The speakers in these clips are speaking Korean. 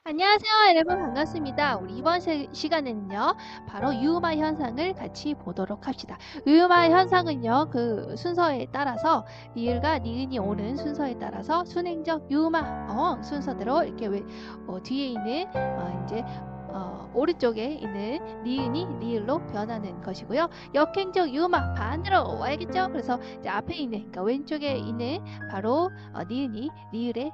안녕하세요, 여러분 반갑습니다. 우리 이번 시간에는요, 바로 유음화 현상을 같이 보도록 합시다. 유음화 현상은요, 그 순서에 따라서 니을과 니은이 오는 순서에 따라서 순행적 유음화 순서대로 이렇게 뒤에 있는 이제 오른쪽에 있는 니은이 리을로 변하는 것이고요. 역행적 유음화 반대로 와야겠죠. 그래서 이제 앞에 있는, 그러니까 왼쪽에 있는 바로 니은이 리을에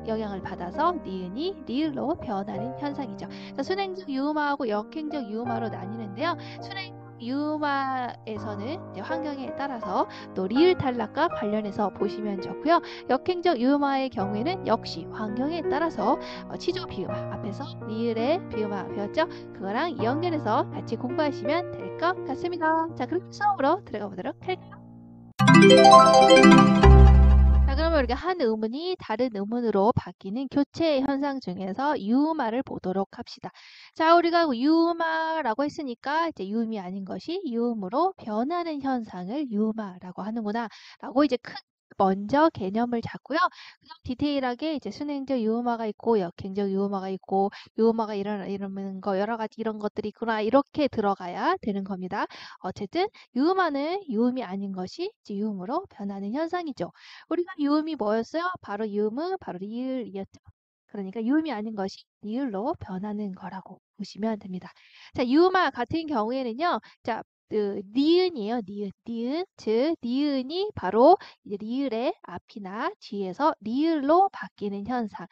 영향을 받아서 니은이 리을로 변하는 현상이죠. 그러니까 순행적 유음화하고 역행적 유음화로 나뉘는데요. 순행적 유음화에서는 이제 환경에 따라서 또 리을 탈락과 관련해서 보시면 좋고요. 역행적 유음화의 경우에는 역시 환경에 따라서 치조 비음화, 앞에서 리을의 비음화 배웠죠? 그거랑 연결해서 같이 공부하시면 될 것 같습니다. 자, 그럼 수업으로 들어가 보도록 할까요? 자, 그러면 우리가 한 음운이 다른 음운으로 바뀌는 교체 현상 중에서 유음화를 보도록 합시다. 자, 우리가 유음화라고 했으니까 이제 유음이 아닌 것이 유음으로 변하는 현상을 유음화라고 하는구나 라고 이제 먼저 개념을 잡고요. 그다음 디테일하게 이제 순행적 유음화가 있고 역행적 유음화가 있고 유음화가 이러는 거 여러 가지 이런 것들이 있구나 이렇게 들어가야 되는 겁니다. 어쨌든 유음화는 유음이 아닌 것이 이제 유음으로 변하는 현상이죠. 우리가 유음이 뭐였어요? 바로 유음은 바로 리을이었죠. 그러니까 유음이 아닌 것이 리을로 변하는 거라고 보시면 됩니다. 자, 유음화 같은 경우에는요. 자, 니은이에요. 니은. 즉 니은이 바로 이제 리을의 앞이나 뒤에서 리을로 바뀌는 현상을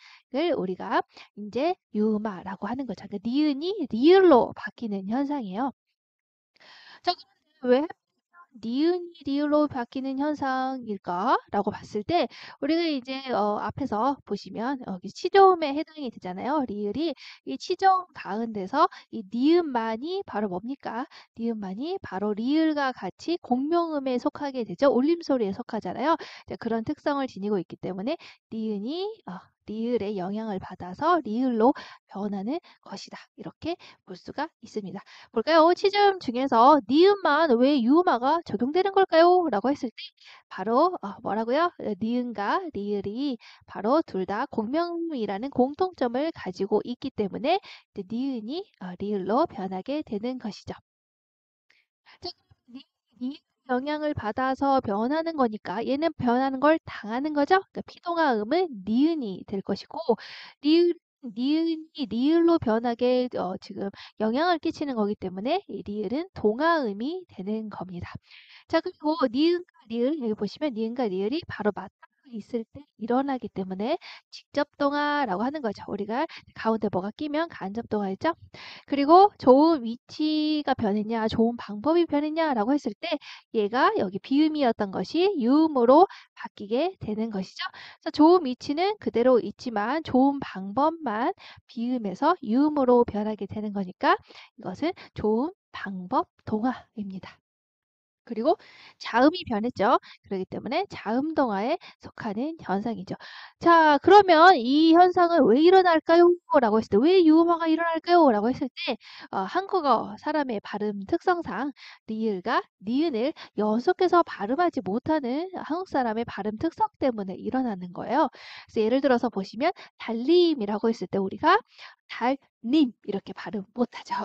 우리가 이제 유음화라고 하는 거죠. 그러니까 니은이 리을로 바뀌는 현상이에요. 자, 그런데 왜 니은이 리을로 바뀌는 현상일까라고 봤을 때 우리가 이제 앞에서 보시면 여기 치조음에 해당이 되잖아요. 리을이 이 치조음 가운데서 이 니은만이 바로 뭡니까? 니은만이 바로 리을과 같이 공명음에 속하게 되죠. 울림소리에 속하잖아요. 그런 특성을 지니고 있기 때문에 니은이 리을의 영향을 받아서 리을로 변하는 것이다. 이렇게 볼 수가 있습니다. 볼까요? 치즈음 중에서 니은만 왜 유음화가 적용되는 걸까요? 라고 했을 때 바로 뭐라고요? 니은과 리을이 바로 둘 다 공명이라는 공통점을 가지고 있기 때문에 니은이 리을로 변하게 되는 것이죠. 자, 니은 영향을 받아서 변하는 거니까 얘는 변하는 걸 당하는 거죠. 그러니까 피동화음은 니은이 될 것이고 니은이 리을로 변하게 지금 영향을 끼치는 거기 때문에 이 리을은 동화음이 되는 겁니다. 자, 그리고 니은과 리을 여기 보시면 니은과 리을이 바로 맞닿아 있을 때 일어나기 때문에 직접동화라고 하는 거죠. 우리가 가운데 뭐가 끼면 간접동화였죠. 그리고 좋은 위치가 변했냐, 좋은 방법이 변했냐라고 했을 때 얘가 여기 비음이었던 것이 유음으로 바뀌게 되는 것이죠. 그래서 좋은 위치는 그대로 있지만 좋은 방법만 비음에서 유음으로 변하게 되는 거니까 이것은 좋은 방법 동화입니다. 그리고 자음이 변했죠. 그렇기 때문에 자음동화에 속하는 현상이죠. 자, 그러면 이 현상은 왜 일어날까요? 라고 했을 때, 왜 유음화가 일어날까요? 라고 했을 때, 한국어 사람의 발음 특성상 리을과 니은을 연속해서 발음하지 못하는 한국 사람의 발음 특성 때문에 일어나는 거예요. 그래서 예를 들어서 보시면 달림이라고 했을 때 우리가 달님 이렇게 발음 못하죠.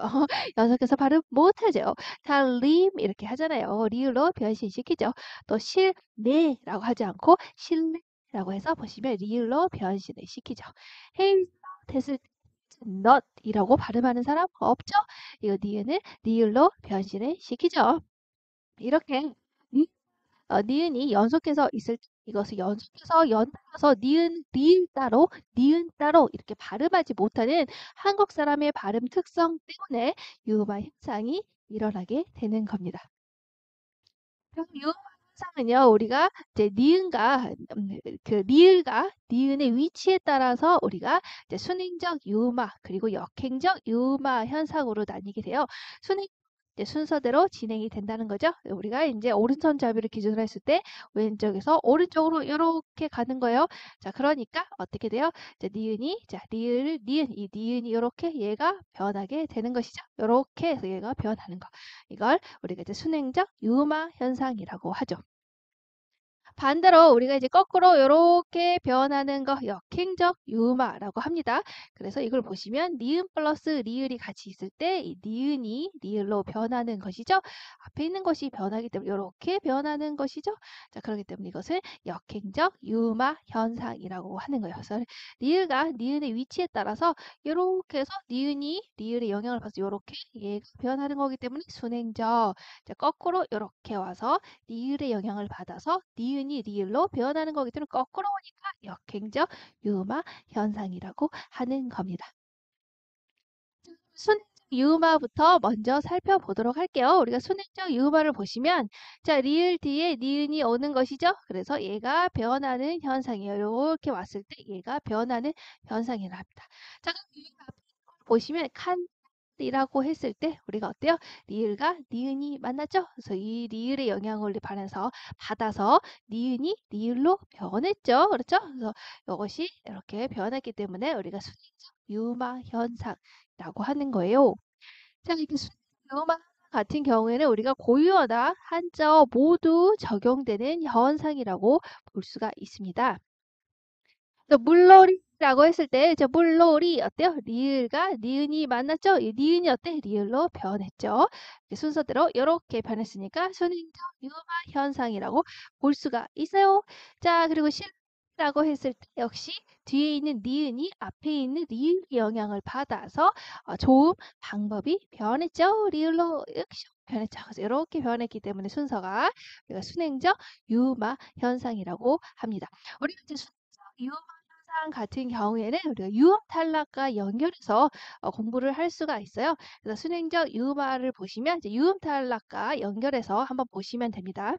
연속해서 발음 못하죠. 달림 이렇게 하잖아요. 리을로 변신시키죠. 또 실내라고 하지 않고 실내라고 해서 보시면 리을로 변신을 시키죠. 헤이 됐을 때 not이라고 발음하는 사람 없죠? 이거 니은을 리을로 변신을 시키죠. 이렇게 니은이 연속해서 있을 때 이것을 연속해서 연달아서 니은, 리을 따로, 니은 따로 이렇게 발음하지 못하는 한국 사람의 발음 특성 때문에 유음화 현상이 일어나게 되는 겁니다. 그럼 유음화 현상은요, 우리가 이제 니은과 그 리을과 니은의 위치에 따라서 우리가 이제 순행적 유음화 그리고 역행적 유음화 현상으로 나뉘게 돼요. 순행 이제 순서대로 진행이 된다는 거죠. 우리가 이제 오른손잡이를 기준으로 했을 때 왼쪽에서 오른쪽으로 이렇게 가는 거예요. 자, 그러니까 어떻게 돼요? 이제 니은이 자 리을 니은 이 니은이 이렇게 얘가 변하게 되는 것이죠. 이렇게 해서 얘가 변하는 거. 이걸 우리가 이제 순행적 유음화 현상이라고 하죠. 반대로 우리가 이제 거꾸로 이렇게 변하는 거 역행적 유마라고 합니다. 그래서 이걸 보시면 니은 플러스 리을이 같이 있을 때 이 니은이 리을로 변하는 것이죠. 앞에 있는 것이 변하기 때문에 이렇게 변하는 것이죠. 자, 그렇기 때문에 이것을 역행적 유마 현상이라고 하는 거예요. 그래서 리을과 니은의 위치에 따라서 이렇게 해서 니은이 리을의 영향을 받아서 이렇게 얘가 변하는 거기 때문에 순행적. 자, 거꾸로 이렇게 와서 리을의 영향을 받아서 니은이 리을로 변하는 거기 때문에 거꾸로 오니까 역행적 유마 현상이라고 하는 겁니다. 순행적 유마부터 먼저 살펴보도록 할게요. 우리가 순행적 유마를 보시면 자, 리을 뒤에 니은이 오는 것이죠. 그래서 얘가 변하는 현상이에요. 이렇게 왔을 때 얘가 변하는 현상이라 합니다. 자, 그럼 이 앞에 보시면 칸이라고 했을 때 우리가 어때요? 리을과 니은이 만났죠? 그래서 이 리을의 영향을 받아서 니은이 리을로 변했죠. 그렇죠? 그래서 이것이 이렇게 변했기 때문에 우리가 순행적 유마 현상이라고 하는 거예요. 자, 이렇게 순행적 유마 같은 경우에는 우리가 고유어나 한자어 모두 적용되는 현상이라고 볼 수가 있습니다. 물놀이라고 했을 때, 저 물놀이 어때요? 리을과 니은이 만났죠? 이 니은이 어때? 리을로 변했죠. 순서대로 이렇게 변했으니까 순행적 유마 현상이라고 볼 수가 있어요. 자, 그리고 실라고 했을 때 역시 뒤에 있는 니은이 앞에 있는 리을 영향을 받아서 좋은 방법이 변했죠. 리을로 역시 변했죠. 그래서 이렇게 변했기 때문에 순서가 우리가 순행적 유마 현상이라고 합니다. 우리가 이제 순행적 유마 현상 같은 경우에는 우리가 유음 탈락과 연결해서 공부를 할 수가 있어요. 그래서 순행적 유마를 보시면 이제 유음 탈락과 연결해서 한번 보시면 됩니다.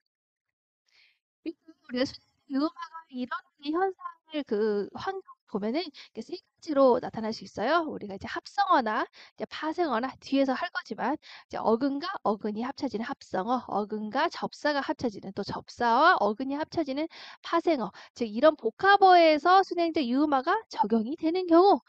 우리가 순행적 유마가 일어나는 현상을 그 환경 보면은 이렇게 세 가지로 나타날 수 있어요. 우리가 이제 합성어나 이제 파생어나 뒤에서 할 거지만 이제 어근과 어근이 합쳐지는 합성어, 어근과 접사가 합쳐지는 또 접사와 어근이 합쳐지는 파생어. 즉 이런 복합어에서 순행적 유마가 적용이 되는 경우.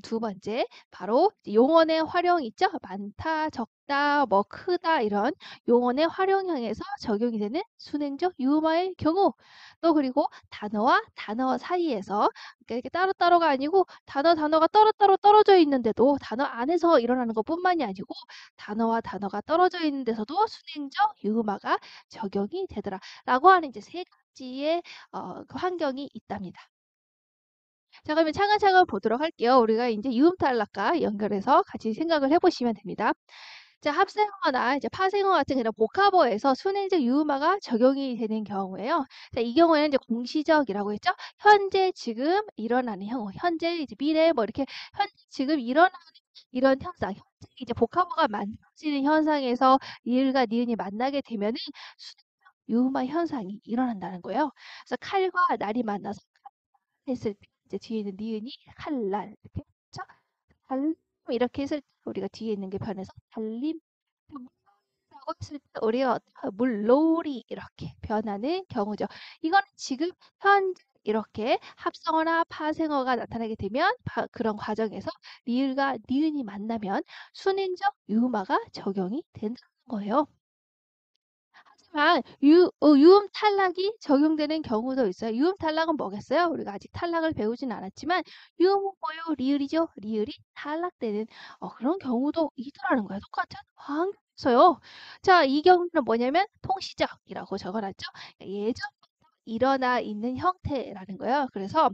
두 번째, 바로 용언의 활용 있죠? 많다, 적다, 뭐 크다 이런 용언의 활용형에서 적용이 되는 순행적 유마의 경우. 또 그리고 단어와 단어 사이에서 그러니까 이렇게 따로따로가 아니고 단어가 따로따로 떨어져 있는데도 단어 안에서 일어나는 것뿐만이 아니고 단어와 단어가 떨어져 있는 데서도 순행적 유음화가 적용이 되더라라고 하는 이제 세 가지의 그 환경이 있답니다. 자, 그러면 차근차근 보도록 할게요. 우리가 이제 유음 탈락과 연결해서 같이 생각을 해보시면 됩니다. 자, 합생어나 이제 파생어 같은 그런 복합어에서 순행적 유음화가 적용이 되는 경우에요. 자, 이 경우에는 이제 공시적이라고 했죠. 현재, 지금 일어나는 경우, 현재, 이제 미래, 뭐 이렇게 현재, 지금 일어나는 이런 현상, 현재 이제 복합어가 만들어지는 현상에서 리을과 니은이 만나게 되면은 순행적 유음화 현상이 일어난다는 거예요. 그래서 칼과 날이 만나서 했을 때 이제 뒤에 있는 니은이 칼날 이렇게 그쵸? 달림 이렇게 했을 때 우리가 뒤에 있는 게 변해서 달림 라고 했을 때 우리가 물놀이 이렇게 변하는 경우죠. 이거는 지금 현재 이렇게 합성어나 파생어가 나타나게 되면 그런 과정에서 리을과 니은이 만나면 순행적 유음화가 적용이 된다는 거예요. 하지만 유음 탈락이 적용되는 경우도 있어요. 유음 탈락은 뭐겠어요? 우리가 아직 탈락을 배우진 않았지만 유음은 뭐요? 리을이죠. 리을이 탈락되는 그런 경우도 있더라는 거예요. 똑같은 환경에서요. 자, 이 경우는 뭐냐면 통시적이라고 적어놨죠. 예전 일어나 있는 형태라는 거예요. 그래서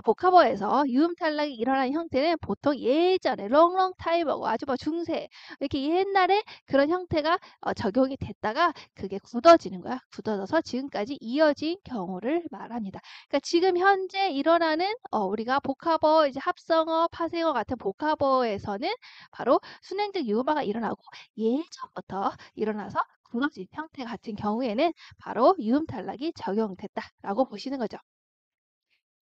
복합어에서 유음 탈락이 일어나는 형태는 보통 예전에 롱롱 타임하고 아주 뭐 중세 이렇게 옛날에 그런 형태가 적용이 됐다가 그게 굳어지는 거야. 굳어져서 지금까지 이어진 경우를 말합니다. 그러니까 지금 현재 일어나는 우리가 복합어, 이제 합성어, 파생어 같은 복합어에서는 바로 순행적 유음화가 일어나고 예전부터 일어나서 굳어진 형태 같은 경우에는 바로 유음 탈락이 적용됐다라고 보시는 거죠.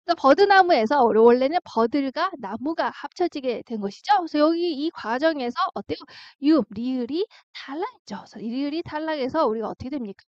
그래서 버드나무에서 원래는 버들과 나무가 합쳐지게 된 것이죠. 그래서 여기 이 과정에서 어때요? 유음, 리을이 탈락했죠. 그래서 리을이 탈락해서 우리가 어떻게 됩니까?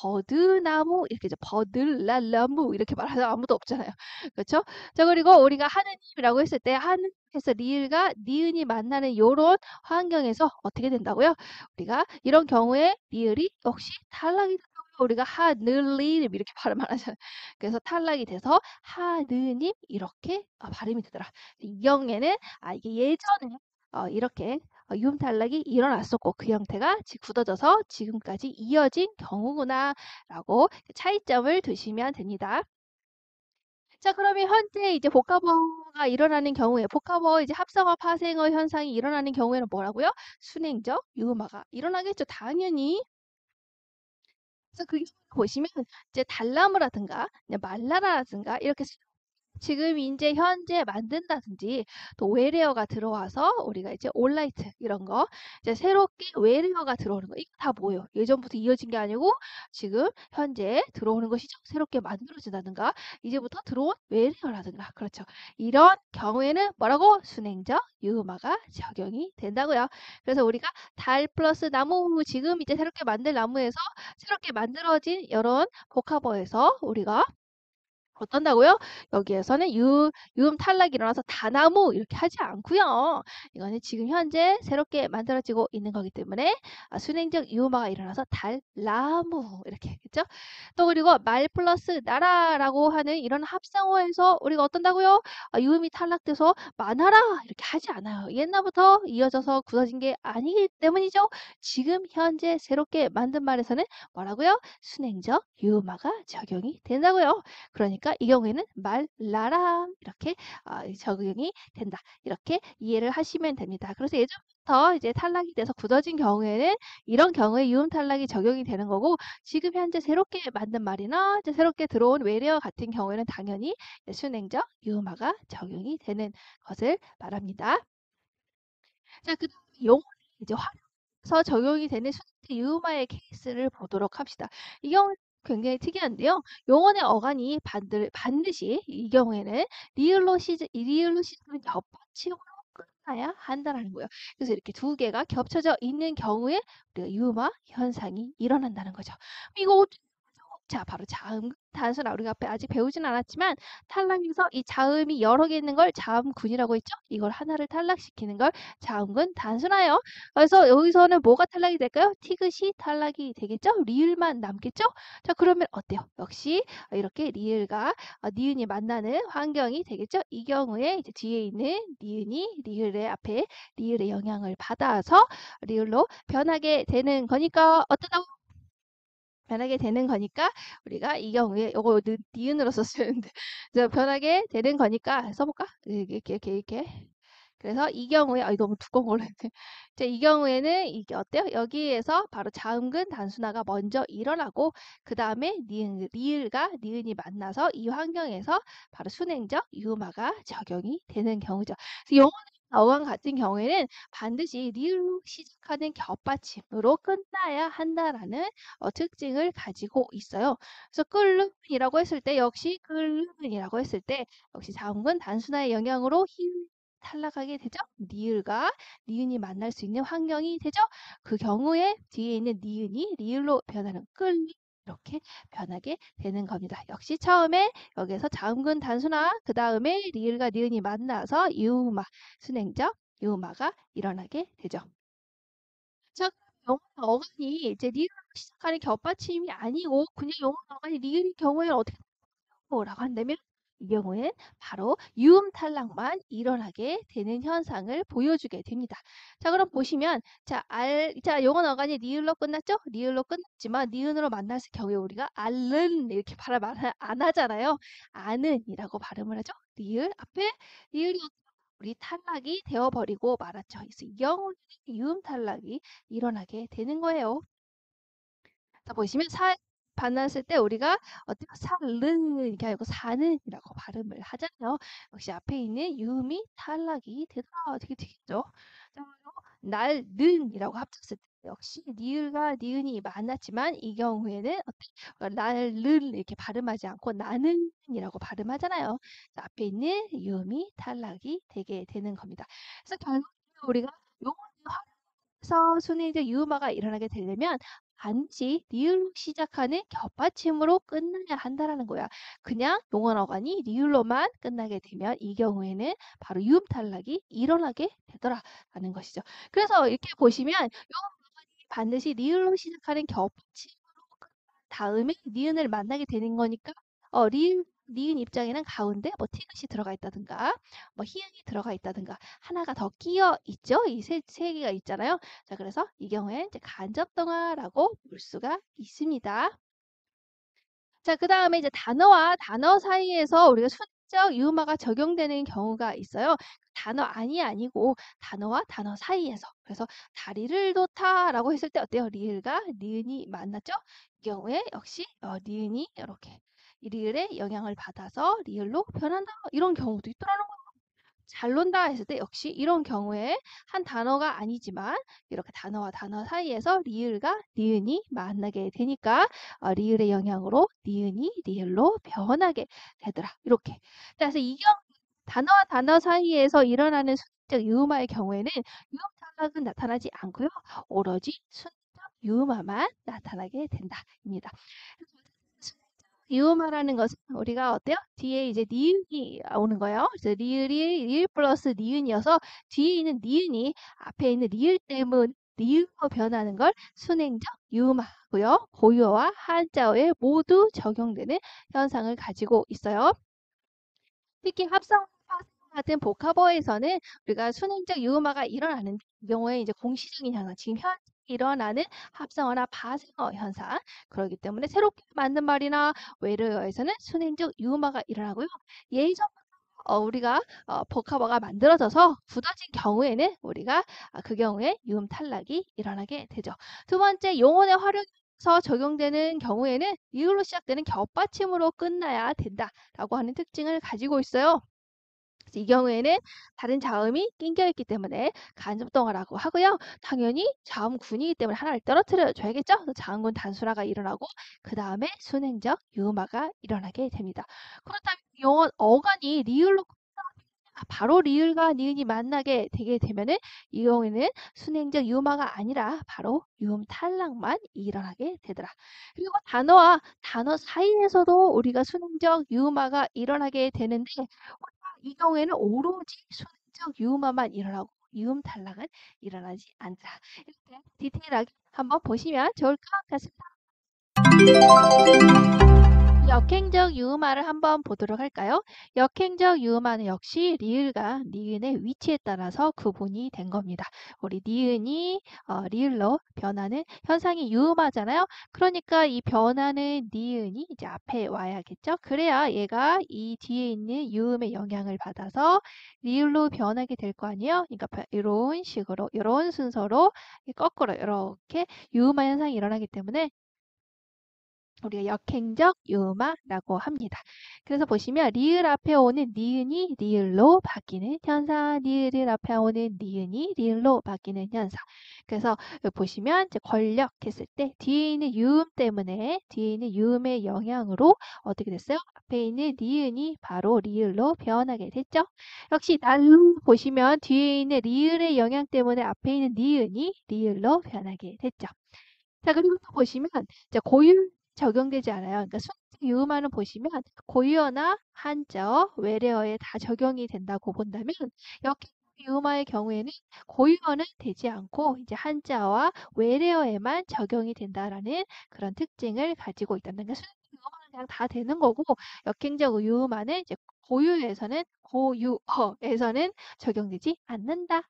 버드나무 이렇게 이제 버들나무 이렇게 말하는 아무도 없잖아요. 그렇죠? 자, 그리고 우리가 하느님이라고 했을 때 하느님께서 리을과 니은이 만나는 요런 환경에서 어떻게 된다고요? 우리가 이런 경우에 리을이 역시 탈락이 된다고요. 우리가 하늘님 이렇게 발음 안 하잖아요. 그래서 탈락이 돼서 하느님 이렇게 발음이 되더라. 이 경우에는 이게 예전에 이렇게 유음 탈락이 일어났었고 그 형태가 굳어져서 지금까지 이어진 경우구나라고 차이점을 두시면 됩니다. 자, 그러면 현재 이제 복합어가 일어나는 경우에 복합어 이제 합성어 파생어 현상이 일어나는 경우에는 뭐라고요? 순행적 유음어가 일어나겠죠. 당연히. 그래서 그 보시면 이제 달나무라든가 말라라라든가 이렇게 지금 이제 현재 만든다든지 또 외래어가 들어와서 우리가 이제 온라이트 이런 거 이제 새롭게 외래어가 들어오는 거 이거 다 뭐예요? 예전부터 이어진 게 아니고 지금 현재 들어오는 것이죠. 새롭게 만들어진다든가 이제부터 들어온 외래어라든가 그렇죠. 이런 경우에는 뭐라고? 순행적 유음어가 적용이 된다고요. 그래서 우리가 달 플러스 나무 지금 이제 새롭게 만들 나무에서 새롭게 만들어진 이런 복합어에서 우리가 어떤다고요? 여기에서는 유음 탈락이 일어나서 다나무 이렇게 하지 않고요. 이거는 지금 현재 새롭게 만들어지고 있는 거기 때문에 순행적 유음어가 일어나서 달나무 이렇게 했겠죠? 또 그리고 말 플러스 나라라고 하는 이런 합성어에서 우리가 어떤다고요? 유음이 탈락돼서 많아라 이렇게 하지 않아요. 옛날부터 이어져서 굳어진 게 아니기 때문이죠. 지금 현재 새롭게 만든 말에서는 뭐라고요? 순행적 유음어가 적용이 된다고요. 그러니까 이 경우에는 말라라 이렇게 적용이 된다. 이렇게 이해를 하시면 됩니다. 그래서 예전부터 이제 탈락이 돼서 굳어진 경우에는 이런 경우에 유음 탈락이 적용이 되는 거고 지금 현재 새롭게 만든 말이나 이제 새롭게 들어온 외래어 같은 경우에는 당연히 순행적 유음어가 적용이 되는 것을 말합니다. 자, 그다음 용어는 이제 활용해서 적용이 되는 순수 유음어의 케이스를 보도록 합시다. 이 경우는 굉장히 특이한데요. 용어의 어간이 반드시 이 경우에는 리을로 시작하는 겹받침으로 끝나야 한다는 거예요. 그래서 이렇게 두 개가 겹쳐져 있는 경우에 우리가 유음어 현상이 일어난다는 거죠. 이거 자, 바로 자음, 단순 우리가 앞에 아직 배우진 않았지만 탈락에서 이 자음이 여러 개 있는 걸 자음군이라고 했죠. 이걸 하나를 탈락시키는 걸 자음군 단순화예요. 그래서 여기서는 뭐가 탈락이 될까요? 티귿이 탈락이 되겠죠? 리을만 남겠죠? 자, 그러면 어때요? 역시 이렇게 리을과 니은이 만나는 환경이 되겠죠? 이 경우에 이제 뒤에 있는 니은이 리을의 앞에 리을의 영향을 받아서 리을로 변하게 되는 거니까 어떠다고? 변하게 되는 거니까 우리가 이 경우에 요거 니은으로 썼었는데 변하게 되는 거니까 써볼까? 이렇게. 그래서 이 경우에 이거 너무 두꺼운 걸로 했네. 자, 이 경우에는 이게 어때요? 여기에서 바로 자음근 단순화가 먼저 일어나고 그 다음에 리을과 니은이 만나서 이 환경에서 바로 순행적 유음어가 적용이 되는 경우죠. 그래서 영어는 어감 같은 경우에는 반드시 리을로 시작하는 겹받침으로 끝나야 한다라는 특징을 가지고 있어요. 그래서 끓는이라고 했을 때 역시 끓는이라고 했을 때 역시 자음근 단순화의 영향으로 히읗 탈락하게 되죠. 니을과 니은이 만날 수 있는 환경이 되죠. 그 경우에 뒤에 있는 니은이 리을로 변하는 끌 이렇게 변하게 되는 겁니다. 역시 처음에 여기서 자음근 단순화 그 다음에 리을과 니은이 만나서 유음화 순행적 유음화가 일어나게 되죠. 자, 영어 어간이 이제 리을로 시작하는 겹받침이 아니고 그냥 영어 어간이 리을인 경우에는 어떻게 라고 한다면 이 경우엔 바로 유음 탈락만 일어나게 되는 현상을 보여주게 됩니다. 자, 그럼 보시면 자, 영어 어간이 리을로 끝났죠? 리을로 끝났지만 니은으로 만났을 경우에 우리가 알른 이렇게 발음 안 하잖아요. 아는이라고 발음을 하죠. 리을 앞에 리을이 우리 탈락이 되어버리고 말았죠. 그래서 이 경우는 유음 탈락이 일어나게 되는 거예요. 자, 보시면 만났을 때 우리가 어떻게 살은 이렇게 하고 사는이라고 발음을 하잖아요. 역시 앞에 있는 유음이 탈락이 되더라. 되게 특이죠. 자, 그리고 날는이라고 합쳤을 때 역시 니을과 니은이 만났지만 이 경우에는 날는 이렇게 발음하지 않고 나는이라고 발음하잖아요. 자, 앞에 있는 유음이 탈락이 되게 되는 겁니다. 그래서 결국 우리가 요서 순위적 유음어가 일어나게 되려면 반드시 리을로 시작하는 겹받침으로 끝나야 한다라는 거야. 그냥 용언 어간이 리을로만 끝나게 되면 이 경우에는 바로 유음 탈락이 일어나게 되더라라는 것이죠. 그래서 이렇게 보시면 용언 어간이 반드시 리을로 시작하는 겹받침으로 다음에 니은을 만나게 되는 거니까 니은 입장에는 가운데 뭐 티귿이 들어가 있다든가 뭐 희응이 들어가 있다든가 하나가 더 끼어 있죠. 이 세 개가 있잖아요. 자, 그래서 이 경우에 이제 간접동화라고 볼 수가 있습니다. 자, 그 다음에 이제 단어와 단어 사이에서 우리가 순적 유음화가 적용되는 경우가 있어요. 단어 아니고 단어와 단어 사이에서. 그래서 다리를 놓다라고 했을 때 어때요? 리을과 니은이 만났죠? 이 경우에 역시 니은이 이렇게 이 리을의 영향을 받아서 리을로 변한다. 이런 경우도 있더라는 거예요. 잘 논다 했을 때 역시 이런 경우에 한 단어가 아니지만 이렇게 단어와 단어 사이에서 리을과 니은이 만나게 되니까 리을의 영향으로 니은이 리을로 변하게 되더라. 이렇게. 그래서 이 경우 단어와 단어 사이에서 일어나는 순적 유음화의 경우에는 유음 탈락은 나타나지 않고요. 오로지 순적 유음화만 나타나게 된다입니다. 유음화라는 것은 우리가 어때요? 뒤에 이제 니은이 오는 거예요. 그래서 리을 플러스 니은이어서 뒤에 있는 니은이 앞에 있는 리을 때문 리을로 변하는 걸 순행적 유음화고요. 고유어와 한자어에 모두 적용되는 현상을 가지고 있어요. 특히 합성 같은 복합어에서는 우리가 순행적 유음화가 일어나는 경우에 이제 공시적인 현상, 지금 현재 일어나는 합성어나 파생어 현상, 그렇기 때문에 새롭게 만든 말이나 외래어에서는 순행적 유음화가 일어나고요. 예전 우리가 복합어가 만들어져서 굳어진 경우에는 우리가 그 경우에 유음 탈락이 일어나게 되죠. 두 번째, 용언의 활용에서 적용되는 경우에는 리을로 시작되는 겹받침으로 끝나야 된다라고 하는 특징을 가지고 있어요. 이 경우에는 다른 자음이 낑겨 있기 때문에 간접동화라고 하고요. 당연히 자음군이기 때문에 하나를 떨어뜨려 줘야겠죠. 자음군 단순화가 일어나고 그 다음에 순행적 유음화가 일어나게 됩니다. 그렇다면 영어 어간이 리을로 바로 리을과 니은이 만나게 되게 되면은 이 경우에는 순행적 유음화가 아니라 바로 유음 탈락만 일어나게 되더라. 그리고 단어와 단어 사이에서도 우리가 순행적 유음화가 일어나게 되는데 이 경우에는 오로지 순행적 유음화만 일어나고 유음 탈락은 일어나지 않더라. 이렇게 디테일하게 한번 보시면 좋을 것 같습니다. 역행적 유음화를 한번 보도록 할까요? 역행적 유음화는 역시 리을과 니은의 위치에 따라서 구분이 된 겁니다. 우리 니은이 리을로 변하는 현상이 유음화잖아요. 그러니까 이 변하는 니은이 이제 앞에 와야겠죠. 그래야 얘가 이 뒤에 있는 유음의 영향을 받아서 리을로 변하게 될 거 아니에요. 그러니까 이런 식으로 이런 순서로 거꾸로 이렇게 유음화 현상이 일어나기 때문에 우리가 역행적 유음화라고 합니다. 그래서 보시면 리을 앞에 오는 니은이 리을로 바뀌는 현상, 리을 앞에 오는 니은이 리을로 바뀌는 현상. 그래서 보시면 이제 권력했을 때 뒤에 있는 유음 때문에 뒤에 있는 유음의 영향으로 어떻게 됐어요? 앞에 있는 니은이 바로 리을로 변하게 됐죠. 역시 날로 보시면 뒤에 있는 리을의 영향 때문에 앞에 있는 니은이 리을로 변하게 됐죠. 자, 그리고 또 보시면 이제 고유 적용되지 않아요. 그러니까 순수 유음화는 보시면 고유어나 한자어, 외래어에 다 적용이 된다고 본다면 역행 유음화의 경우에는 고유어는 되지 않고 이제 한자어와 외래어에만 적용이 된다라는 그런 특징을 가지고 있다는 게 순수 유음화는 그냥 다 되는 거고 역행적 유음화는 이제 고유어에서는 적용되지 않는다.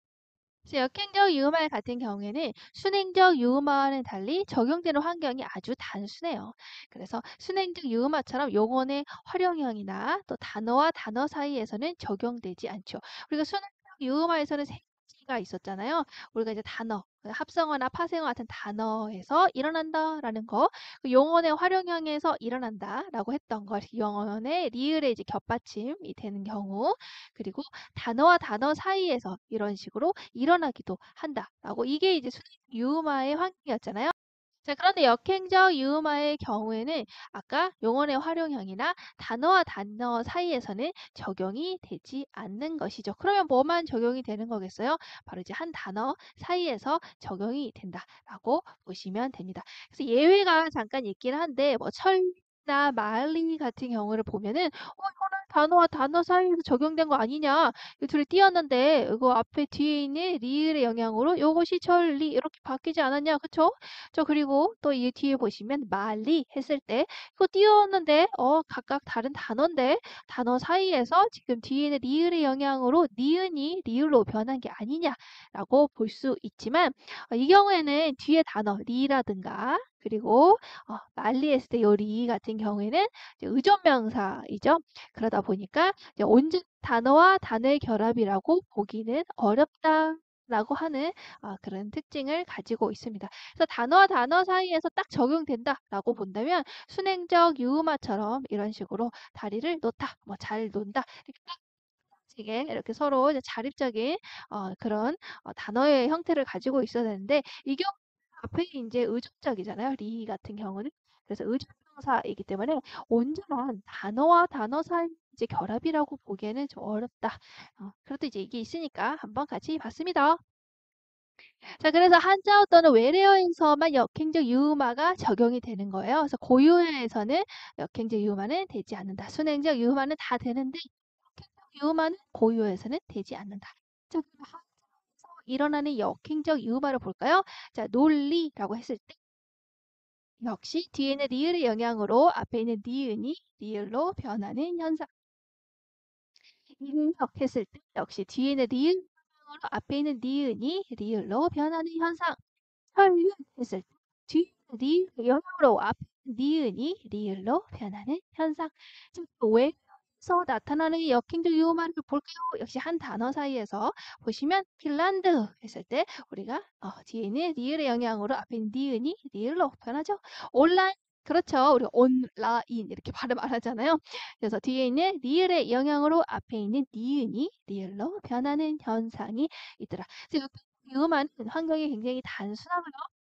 역행적 유음화 같은 경우에는 순행적 유음화와는 달리 적용되는 환경이 아주 단순해요. 그래서 순행적 유음화처럼 용언의 활용형이나 또 단어와 단어 사이에서는 적용되지 않죠. 우리가 순행적 유음화에서는 세 가지가 있었잖아요. 우리가 이제 단어, 합성어나 파생어 같은 단어에서 일어난다라는 거, 용언의 활용형에서 일어난다라고 했던 것, 용언의 리을의 이제 겹받침이 되는 경우, 그리고 단어와 단어 사이에서 이런 식으로 일어나기도 한다라고 이게 이제 순행 유음화의 환경이었잖아요. 자, 그런데 역행적 유음화의 경우에는 아까 용언의 활용형이나 단어와 단어 사이에서는 적용이 되지 않는 것이죠. 그러면 뭐만 적용이 되는 거겠어요? 바로 이제 한 단어 사이에서 적용이 된다라고 보시면 됩니다. 그래서 예외가 잠깐 있긴 한데 뭐 나 말리 같은 경우를 보면은 이거는 단어와 단어 사이에서 적용된 거 아니냐? 이 둘이 띄었는데 이거 앞에 뒤에 있는 리을의 영향으로 요것이 천리 이렇게 바뀌지 않았냐? 그쵸? 그리고 또 이 뒤에 보시면 말리 했을 때 이거 띄웠는데 각각 다른 단어인데 단어 사이에서 지금 뒤에 있는 리을의 영향으로 니은이 리을로 변한 게 아니냐라고 볼 수 있지만 이 경우에는 뒤에 단어 리라든가 그리고 말리했을 때 요 리 같은 경우에는 이제 의존명사이죠. 그러다 보니까 이제 온전 단어와 단어의 결합이라고 보기는 어렵다라고 하는 그런 특징을 가지고 있습니다. 그래서 단어와 단어 사이에서 딱 적용된다라고 본다면 순행적 유음화처럼 이런 식으로 다리를 놓다, 뭐 잘 논다 이렇게 딱 이렇게 서로 이제 자립적인 그런 단어의 형태를 가지고 있어야 되는데 이 경우 앞에 이제 의존적이잖아요. 리 같은 경우는. 그래서 의존명사이기 때문에 온전한 단어와 단어 사이 이제 결합이라고 보기에는 좀 어렵다. 그래도 이제 이게 있으니까 한번 같이 봤습니다. 자, 그래서 한자어 또는 외래어에서만 역행적 유음화가 적용이 되는 거예요. 그래서 고유어에서는 역행적 유음화는 되지 않는다. 순행적 유음화는 다 되는데 역행적 유음화는 고유어에서는 되지 않는다. 자, 그럼 한자어에서 일어나는 역행적 유음화를 볼까요? 자, 논리라고 했을 때 역시 뒤에는 리을의 영향으로 앞에 있는 니은이 리을로 변하는 현상. 인력 했을 때 역시 뒤에는 리을 영향으로 앞에 있는 니은이 리을로 변하는 현상. 혈륜 했을 때 뒤에 리을 영향으로 앞에 있는 니은이 리을로 변하는 현상. 즉 외에서 나타나는 역행적 유음화를 볼까요? 역시 한 단어 사이에서 보시면 핀란드 했을 때 우리가 뒤에 있는 리을의 영향으로 앞에 있는 니은이 리을로 변하죠. 온라인 그렇죠. 우리 온라인 이렇게 발음 안 하잖아요. 그래서 뒤에 있는 리을의 영향으로 앞에 있는 니은이 리을로 변하는 현상이 있더라. 그래서 유음화는 환경이 굉장히 단순하고요.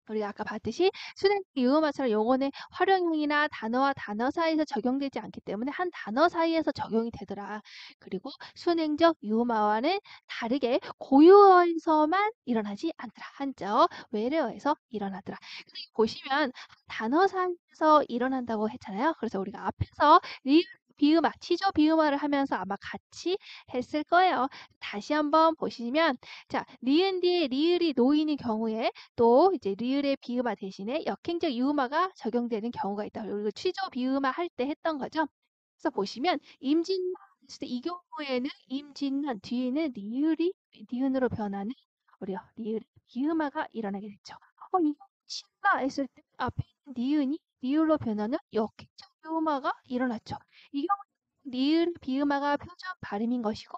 우리가 아까 봤듯이 수냉 유음화처럼 용어는 활용형이나 단어와 단어 사이에서 적용되지 않기 때문에 한 단어 사이에서 적용이 되더라. 그리고 순행적 유음화와는 다르게 고유어에서만 일어나지 않더라. 한자어 외래어에서 일어나더라. 그래서 보시면 한 단어 사이에서 일어난다고 했잖아요. 그래서 우리가 앞에서 리을 비음화, 치조 비음화를 하면서 아마 같이 했을 거예요. 다시 한번 보시면 자, 니은 뒤에 리을이 놓이는 경우에 또 이제 리을의 비음화 대신에 역행적 유음화가 적용되는 경우가 있다. 그리고 취조 비음화 할 때 했던 거죠. 그래서 보시면 임진란 했을 때 이 경우에는 임진란 뒤에는 리을이 니은으로 변하는 우리가 리을 비음화가 일어나게 됐죠. 이거 신라 했을 때 앞에 있는 니은이 리을로 변하는 역행적 유음화가 일어났죠. 이 경우 리을 비음화가 표준 발음인 것이고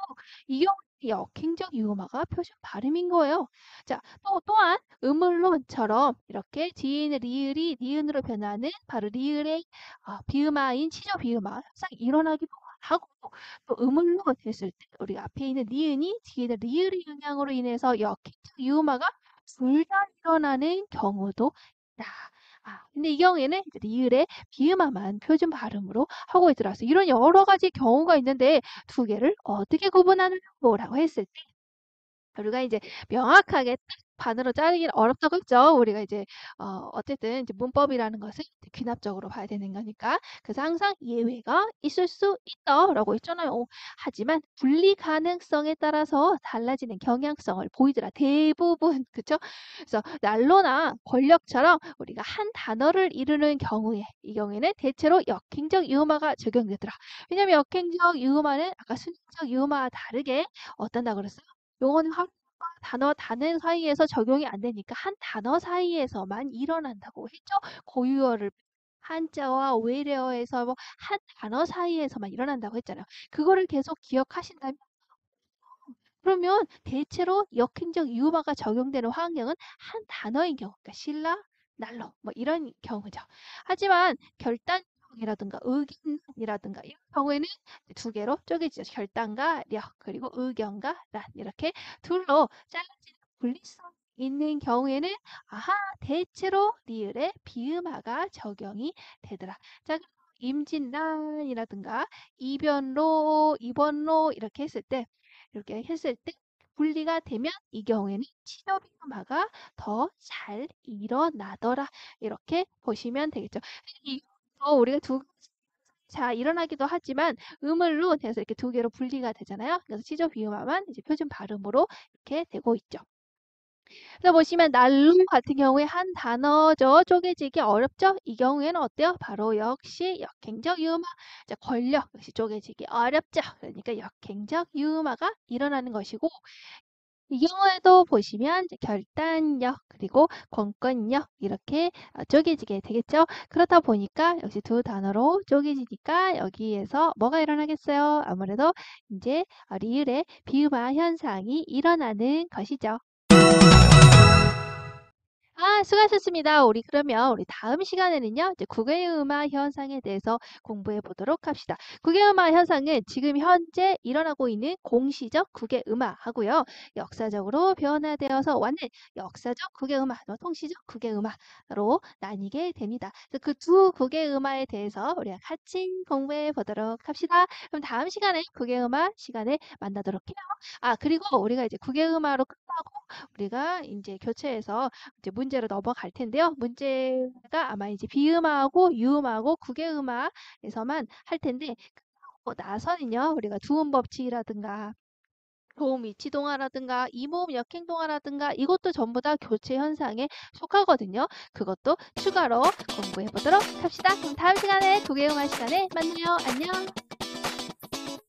이 경우 역행적 유음화가 표준 발음인 거예요. 자, 또한 음을론처럼 이렇게 뒤에 있는 리을이 니은으로 변하는 바로 리을의 비음화인 치조 비음화 항상 일어나기도 하고 또 음을론 했을 때 우리가 앞에 있는 니은이 뒤에 있는 리을의 영향으로 인해서 역행적 유음화가 둘 다 일어나는 경우도 있다. 근데 이 경우에는 이제 리을의 비음화만 표준 발음으로 하고 있더라서 이런 여러 가지 경우가 있는데 두 개를 어떻게 구분하느냐고 했을 때 우리가 이제 명확하게 딱 반으로 자르기는 어렵다고 했죠. 우리가 이제 어쨌든 이제 문법이라는 것을 귀납적으로 봐야 되는 거니까. 그래서 항상 예외가 있을 수 있다라고 했잖아요. 하지만 분리 가능성에 따라서 달라지는 경향성을 보이더라. 대부분 그쵸? 그래서 난로나 권력처럼 우리가 한 단어를 이루는 경우에 이 경우에는 대체로 역행적 유음화가 적용되더라. 왜냐하면 역행적 유음화는 아까 순행적 유음화와 다르게 어떤다 그랬어요? 용어는 단어 사이에서 적용이 안 되니까 한 단어 사이에서만 일어난다고 했죠. 고유어를 한자와 외래어에서 뭐 한 단어 사이에서만 일어난다고 했잖아요. 그거를 계속 기억하신다면 그러면 대체로 역행적 유음화가 적용되는 환경은 한 단어인 경우, 그러니까 신라, 난로 뭐 이런 경우죠. 하지만 결단이라든가 의견이라든가 이런 경우에는 두 개로 쪼개지죠. 결단과 력 그리고 의견과 란 이렇게 둘로 잘라지는 분리성 있는 경우에는 대체로 리을의 비음화가 적용이 되더라. 자, 임진란이라든가 이변로, 이번로 이렇게 했을 때 분리가 되면 이 경우에는 치료 비음화가 더 잘 일어나더라. 이렇게 보시면 되겠죠. 이 우리가 자, 일어나기도 하지만 음을로 돼서 이렇게 두 개로 분리가 되잖아요. 그래서 시조 비음화만 이제 표준 발음으로 이렇게 되고 있죠. 그래서 보시면 난로 같은 경우에 한 단어죠. 쪼개지기 어렵죠? 이 경우에는 어때요? 바로 역시 역행적 유음화. 자, 권력 역시 쪼개지기 어렵죠? 그러니까 역행적 유음화가 일어나는 것이고 이 경우에도 보시면 이제 결단력 그리고 권권력 이렇게 쪼개지게 되겠죠. 그렇다 보니까 역시 두 단어로 쪼개지니까 여기에서 뭐가 일어나겠어요? 아무래도 이제 리을의 비음화 현상이 일어나는 것이죠. 수고하셨습니다. 우리 다음 시간에는요, 이제 국외음화 현상에 대해서 공부해 보도록 합시다. 국외음화 현상은 지금 현재 일어나고 있는 공시적 국외음화 하고요. 역사적으로 변화되어서 왔는 역사적 국외음화, 통시적 국외음화로 나뉘게 됩니다. 그 두 국외음화에 대해서 우리가 같이 공부해 보도록 합시다. 그럼 다음 시간에 국외음화 시간에 만나도록 해요. 그리고 우리가 이제 국외음화로 끝나고 우리가 이제 교재에서 이제 문제로 넘어갈 텐데요. 문제가 아마 이제 비음하고 유음하고 국외음화에서만 할 텐데 그러고 나서는요. 우리가 두음 법칙이라든가 도움 위치 동화라든가 이모음 역행 동화라든가 이것도 전부 다 교체 현상에 속하거든요. 그것도 추가로 공부해 보도록 합시다. 그럼 다음 시간에 국외음화 시간에 만나요. 안녕.